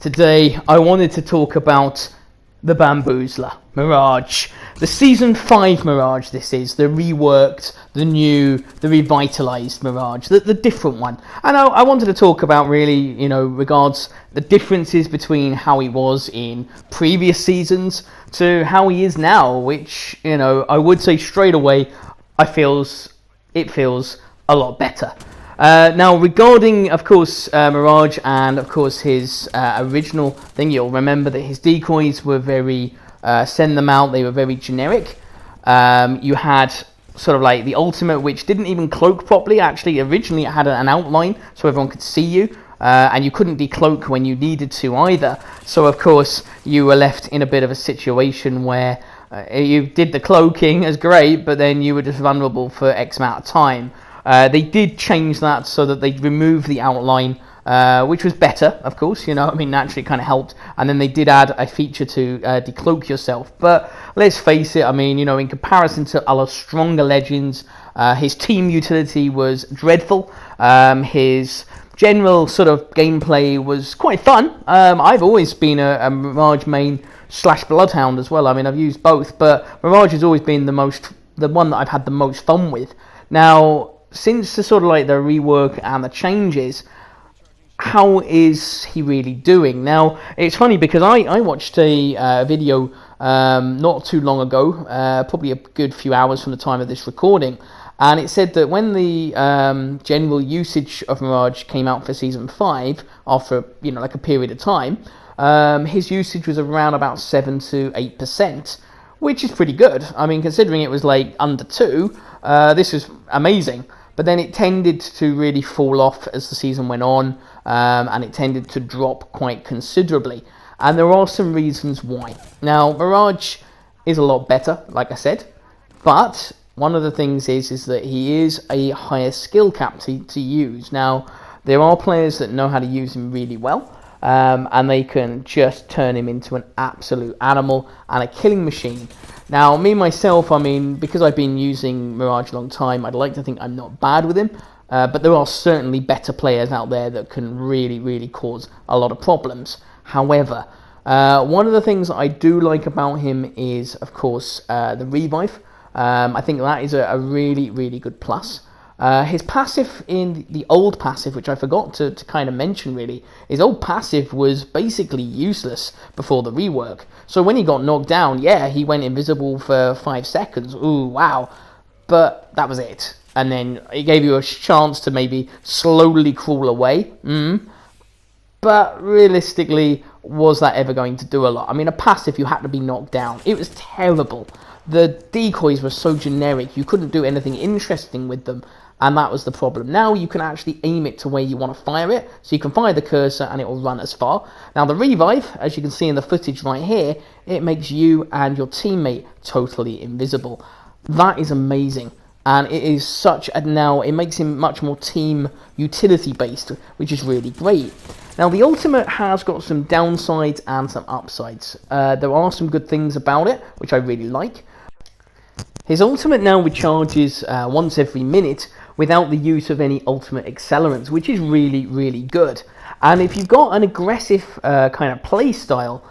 Today I wanted to talk about the Bamboozler, Mirage. The Season 5 Mirage this is, the reworked, the new, the revitalised Mirage, the different one. And I wanted to talk about really, regards the differences between how he was in previous seasons to how he is now, which, I would say straight away, it feels a lot better. Now, regarding, of course, Mirage and, of course, his original thing, you'll remember that his decoys were very, send them out, they were very generic. You had sort of like the ultimate, which didn't even cloak properly. Actually, originally it had an outline so everyone could see you, and you couldn't decloak when you needed to either. So, of course, you were left in a bit of a situation where you did the cloaking as great, but then you were just vulnerable for X amount of time. They did change that so that they removed the outline, which was better, of course, naturally it kind of helped. And then they did add a feature to decloak yourself. But let's face it, in comparison to other stronger legends, his team utility was dreadful. His general sort of gameplay was quite fun. I've always been a Mirage main / Bloodhound as well. I've used both, but Mirage has always been the one that I've had the most fun with. Now, since the sort of like the rework and the changes, how is he really doing? Now, it's funny because I watched a video not too long ago, probably a good few hours from the time of this recording, and it said that when the general usage of Mirage came out for Season 5, after, like a period of time, his usage was around about 7 to 8%, which is pretty good. Considering it was like under 2, this is amazing. But then it tended to really fall off as the season went on, and it tended to drop quite considerably. And there are some reasons why. Now, Mirage is a lot better, like I said, but one of the things is that he is a higher skill cap to use. Now, there are players that know how to use him really well, and they can just turn him into an absolute animal and a killing machine. Now, me, myself, because I've been using Mirage a long time, I'd like to think I'm not bad with him, but there are certainly better players out there that can really, really cause a lot of problems. However, one of the things I do like about him is, of course, the revive. I think that is a really, really good plus. His passive in the old passive, which I forgot to kind of mention really, his old passive was basically useless before the rework. So when he got knocked down, yeah, he went invisible for 5 seconds. Ooh, wow. But that was it. And then it gave you a chance to maybe slowly crawl away. But realistically, was that ever going to do a lot? A passive, you had to be knocked down. It was terrible. The decoys were so generic, you couldn't do anything interesting with them, and that was the problem. Now you can actually aim it to where you want to fire it, so you can fire the cursor and it will run as far. Now the revive, as you can see in the footage right here, it makes you and your teammate totally invisible. That is amazing, and it is now it makes him much more team utility based, which is really great. Now, the ultimate has got some downsides and some upsides. There are some good things about it, which I really like. His ultimate now recharges once every minute without the use of any ultimate accelerants, which is really, really good. And if you've got an aggressive kind of play style,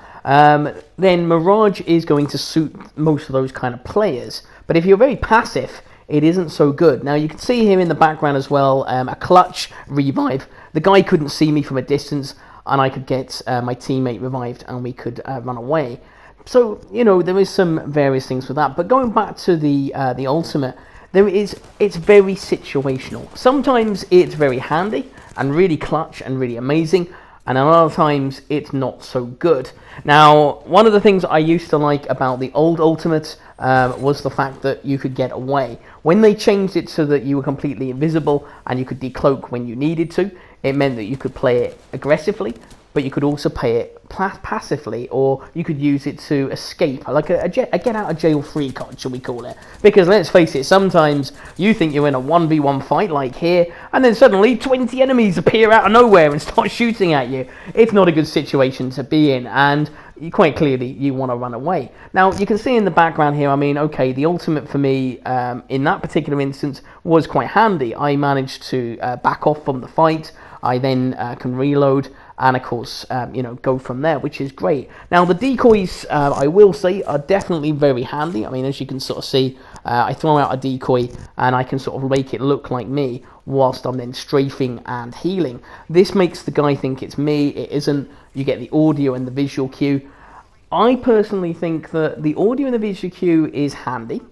then Mirage is going to suit most of those kind of players. But if you're very passive, it isn't so good. Now, you can see here in the background as well, a clutch revive. The guy couldn't see me from a distance, and I could get my teammate revived, and we could run away. So, there is some various things with that. But going back to the ultimate, it's very situational. Sometimes it's very handy and really clutch and really amazing, and a lot of times it's not so good. Now, one of the things I used to like about the old ultimate was the fact that you could get away. When they changed it so that you were completely invisible and you could decloak when you needed to, it meant that you could play it aggressively, but you could also play it passively, or you could use it to escape, like a get out of jail free card, shall we call it? Because let's face it, sometimes you think you're in a 1v1 fight like here, and then suddenly 20 enemies appear out of nowhere and start shooting at you. It's not a good situation to be in, and quite clearly you want to run away. Now, you can see in the background here, okay, the ultimate for me in that particular instance was quite handy. I managed to back off from the fight. I then can reload, and of course, go from there, which is great. Now, the decoys, I will say, are definitely very handy. I mean, as you can sort of see, I throw out a decoy, and I can sort of make it look like me, whilst I'm then strafing and healing. This makes the guy think it's me. It isn't. You get the audio and the visual cue. I personally think that the audio and the visual cue is handy,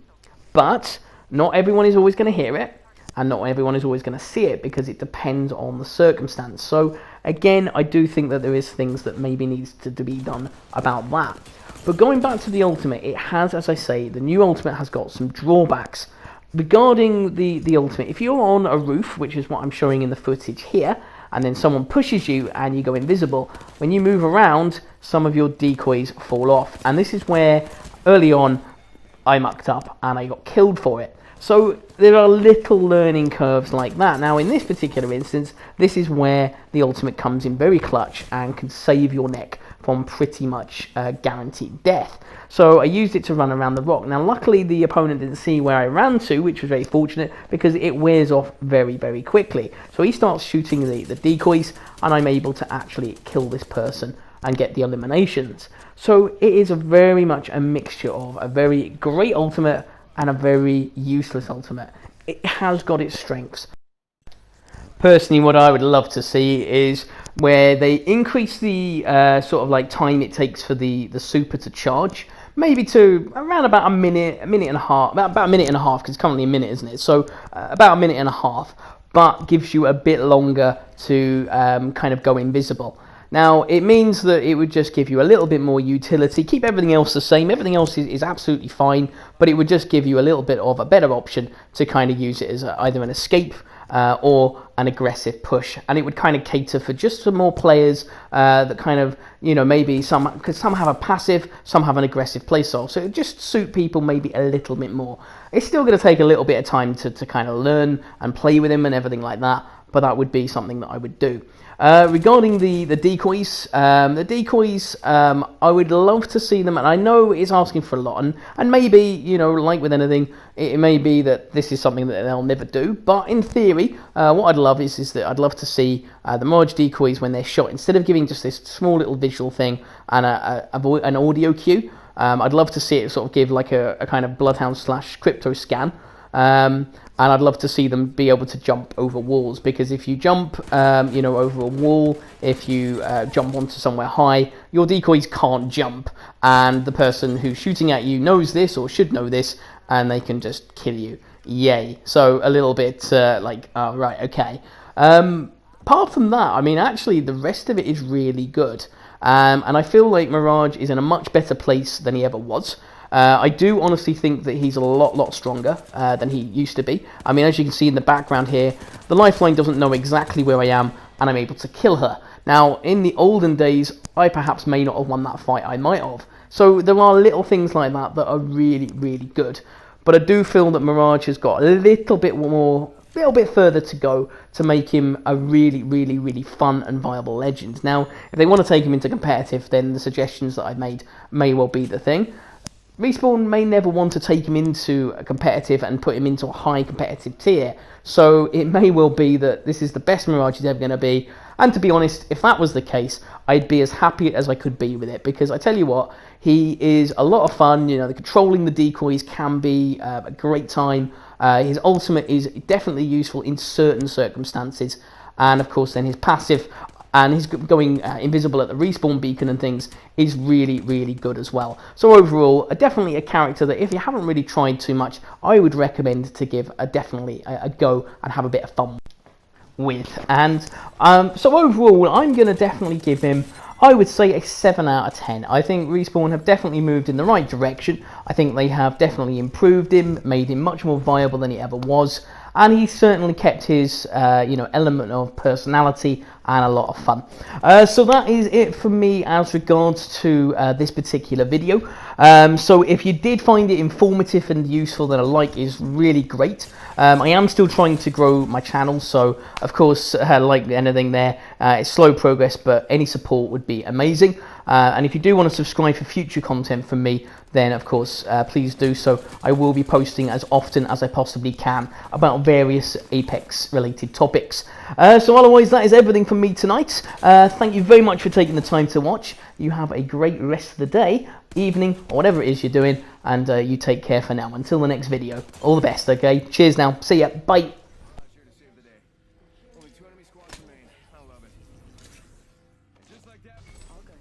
but not everyone is always going to hear it, and not everyone is always going to see it, because it depends on the circumstance. So again, I do think that there is things that maybe needs to be done about that. But going back to the ultimate, it has, as I say, the new ultimate has got some drawbacks. Regarding the ultimate, if you're on a roof, which is what I'm showing in the footage here, and then someone pushes you and you go invisible, when you move around, some of your decoys fall off. And this is where, early on, I mucked up and I got killed for it. So there are little learning curves like that. Now, in this particular instance, this is where the ultimate comes in very clutch and can save your neck from pretty much guaranteed death. So I used it to run around the rock. Now, luckily, the opponent didn't see where I ran to, which was very fortunate, because it wears off very, very quickly. So he starts shooting the decoys, and I'm able to actually kill this person and get the eliminations. So it is very much a mixture of a very great ultimate and a very useless ultimate. It has got its strengths. Personally, what I would love to see is where they increase the sort of like time it takes for the super to charge, maybe to around about a minute and a half, about a minute and a half, because it's currently a minute, isn't it? So about a minute and a half, but gives you a bit longer to kind of go invisible. Now, it means that it would just give you a little bit more utility, keep everything else the same, everything else is absolutely fine, but it would just give you a little bit of a better option to kind of use it as either an escape or an aggressive push. And it would kind of cater for just some more players that kind of, maybe because some have a passive, some have an aggressive playstyle, so it would just suit people maybe a little bit more. It's still going to take a little bit of time to kind of learn and play with him and everything like that, but that would be something that I would do. Regarding the decoys, I would love to see them, and I know it's asking for a lot, and maybe, like with anything, it may be that this is something that they'll never do, but in theory, what I'd love is that I'd love to see the Mirage decoys when they're shot, instead of giving just this small little visual thing and an audio cue, I'd love to see it sort of give like a kind of Bloodhound / crypto scan. And I'd love to see them be able to jump over walls, because if you jump, over a wall, if you jump onto somewhere high, your decoys can't jump, and the person who's shooting at you knows this, or should know this, and they can just kill you. Yay. So a little bit right, okay. Apart from that, I mean, actually, the rest of it is really good. And I feel like Mirage is in a much better place than he ever was. I do honestly think that he's a lot stronger than he used to be. I mean, as you can see in the background here, the lifeline doesn't know exactly where I am, and I'm able to kill her. Now, in the olden days, I perhaps may not have won that fight, I might have. So there are little things like that that are really, really good. But I do feel that Mirage has got a little bit further to go to make him a really, really, really fun and viable legend. Now, if they want to take him into competitive, then the suggestions that I've made may well be the thing. Respawn may never want to take him into a competitive and put him into a high competitive tier, so it may well be that this is the best Mirage he's ever going to be, and to be honest, if that was the case, I'd be as happy as I could be with it, because I tell you what, he is a lot of fun. The controlling the decoys can be a great time. His ultimate is definitely useful in certain circumstances, and of course then his passive, and his going invisible at the respawn beacon and things is really, really good as well. So overall, definitely a character that if you haven't really tried too much, I would recommend to give definitely a go and have a bit of fun with. And so overall, I'm going to definitely give him, I would say, a 7 out of 10. I think Respawn have definitely moved in the right direction. I think they have definitely improved him, made him much more viable than he ever was. And he certainly kept his, element of personality and a lot of fun. So that is it for me as regards to this particular video. So if you did find it informative and useful, then a like is really great. I am still trying to grow my channel, so of course, like anything there, it's slow progress, but any support would be amazing. And if you do want to subscribe for future content from me, then of course please do so. I will be posting as often as I possibly can about various Apex related topics. So otherwise, that is everything for from me tonight. Thank you very much for taking the time to watch. You have a great rest of the day, evening, or whatever it is you're doing, and you take care for now. Until the next video, all the best, okay? Cheers now. See ya. Bye. Only 2 enemy squads remain. I love it. Just like that. All good.